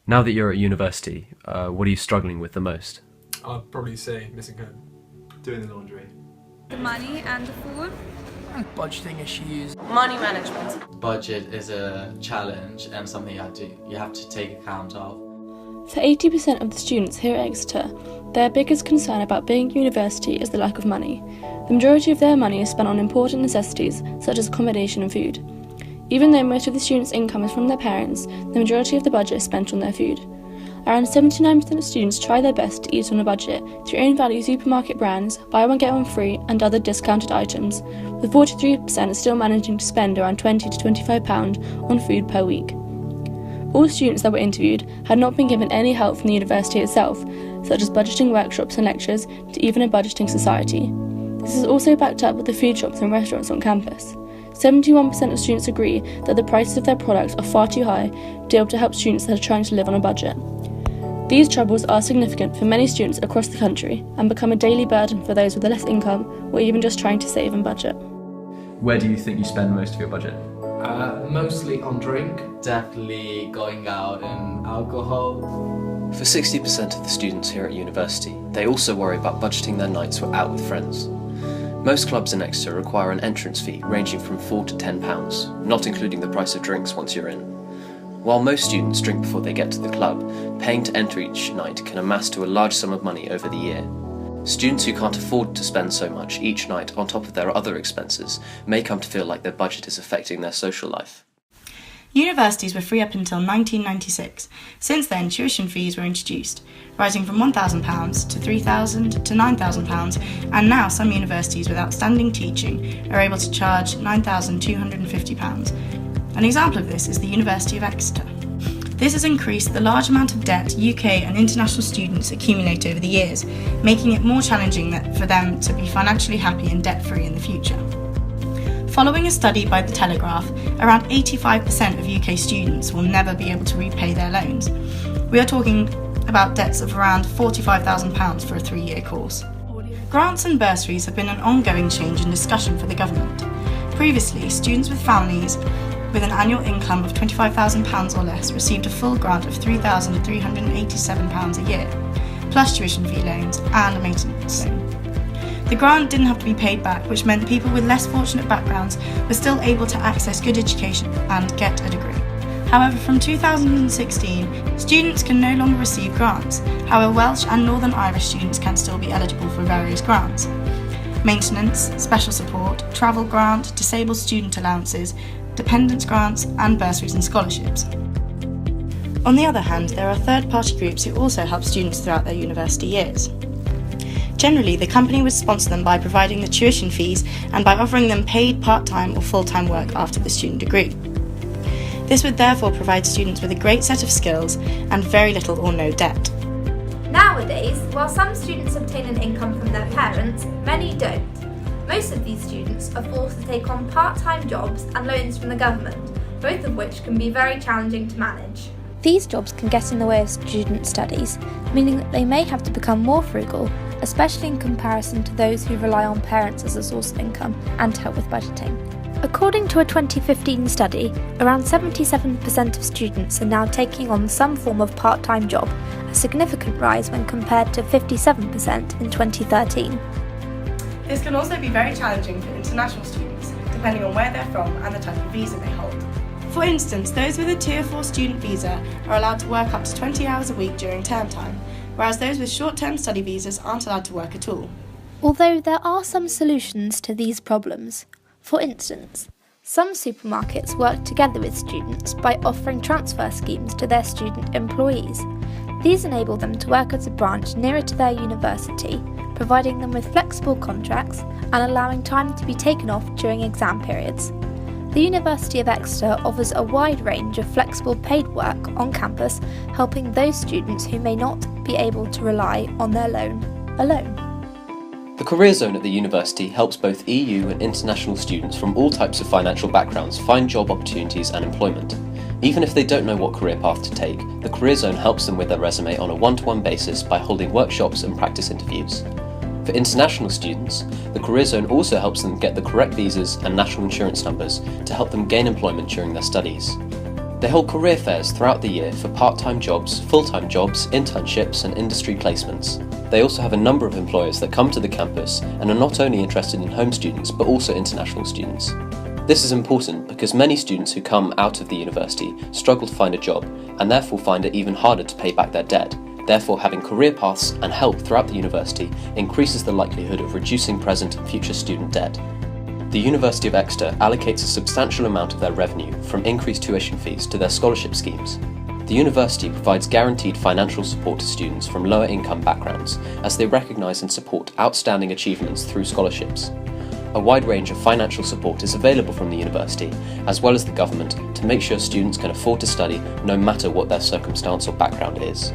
Now that you're at university, what are you struggling with the most? I'd probably say missing home, doing the laundry. The money and the food. Budgeting issues. Money management. Budget is a challenge and something you have to take account of. For 80% of the students here at Exeter, their biggest concern about being at university is the lack of money. The majority of their money is spent on important necessities such as accommodation and food. Even though most of the students' income is from their parents, the majority of the budget is spent on their food. Around 79% of students try their best to eat on a budget through own value supermarket brands, buy one get one free and other discounted items, with 43% still managing to spend around £20 to £25 on food per week. All students that were interviewed had not been given any help from the university itself, such as budgeting workshops and lectures to even a budgeting society. This is also backed up with the food shops and restaurants on campus. 71% of students agree that the prices of their products are far too high to be able to help students that are trying to live on a budget. These troubles are significant for many students across the country and become a daily burden for those with less income or even just trying to save and budget. Where do you think you spend most of your budget? Mostly on drink. Definitely going out and alcohol. For 60% of the students here at university, they also worry about budgeting their nights out with friends. Most clubs in Exeter require an entrance fee ranging from £4 to £10, not including the price of drinks once you're in. While most students drink before they get to the club, paying to enter each night can amass to a large sum of money over the year. Students who can't afford to spend so much each night on top of their other expenses may come to feel like their budget is affecting their social life. Universities were free up until 1996. Since then, tuition fees were introduced, rising from £1,000 to £3,000 to £9,000, and now some universities with outstanding teaching are able to charge £9,250. An example of this is the University of Exeter. This has increased the large amount of debt UK and international students accumulate over the years, making it more challenging for them to be financially happy and debt-free in the future. Following a study by The Telegraph, around 85% of UK students will never be able to repay their loans. We are talking about debts of around £45,000 for a 3-year course. Grants and bursaries have been an ongoing change in discussion for the government. Previously, students with families with an annual income of £25,000 or less received a full grant of £3,387 a year, plus tuition fee loans and a maintenance loan. The grant didn't have to be paid back, which meant people with less fortunate backgrounds were still able to access good education and get a degree. However, from 2016, students can no longer receive grants. However, Welsh and Northern Irish students can still be eligible for various grants. Maintenance, special support, travel grant, disabled student allowances, dependence grants and bursaries and scholarships. On the other hand, there are third-party groups who also help students throughout their university years. Generally, the company would sponsor them by providing the tuition fees and by offering them paid part-time or full-time work after the student degree. This would therefore provide students with a great set of skills and very little or no debt. Nowadays, while some students obtain an income from their parents, many don't. Most of these students are forced to take on part-time jobs and loans from the government, both of which can be very challenging to manage. These jobs can get in the way of student studies, meaning that they may have to become more frugal, especially in comparison to those who rely on parents as a source of income and to help with budgeting. According to a 2015 study, around 77% of students are now taking on some form of part-time job, a significant rise when compared to 57% in 2013. This can also be very challenging for international students, depending on where they're from and the type of visa they hold. For instance, those with a Tier 4 student visa are allowed to work up to 20 hours a week during term time, whereas those with short-term study visas aren't allowed to work at all. Although there are some solutions to these problems. For instance, some supermarkets work together with students by offering transfer schemes to their student employees. These enable them to work at a branch nearer to their university, providing them with flexible contracts and allowing time to be taken off during exam periods. The University of Exeter offers a wide range of flexible paid work on campus, helping those students who may not be able to rely on their loan alone. The Career Zone at the university helps both EU and international students from all types of financial backgrounds find job opportunities and employment. Even if they don't know what career path to take, the Career Zone helps them with their resume on a one-to-one basis by holding workshops and practice interviews. For international students, the Career Zone also helps them get the correct visas and national insurance numbers to help them gain employment during their studies. They hold career fairs throughout the year for part-time jobs, full-time jobs, internships and industry placements. They also have a number of employers that come to the campus and are not only interested in home students but also international students. This is important because many students who come out of the university struggle to find a job and therefore find it even harder to pay back their debt. Therefore, having career paths and help throughout the university increases the likelihood of reducing present and future student debt. The University of Exeter allocates a substantial amount of their revenue from increased tuition fees to their scholarship schemes. The university provides guaranteed financial support to students from lower income backgrounds as they recognise and support outstanding achievements through scholarships. A wide range of financial support is available from the university, as well as the government, to make sure students can afford to study no matter what their circumstance or background is.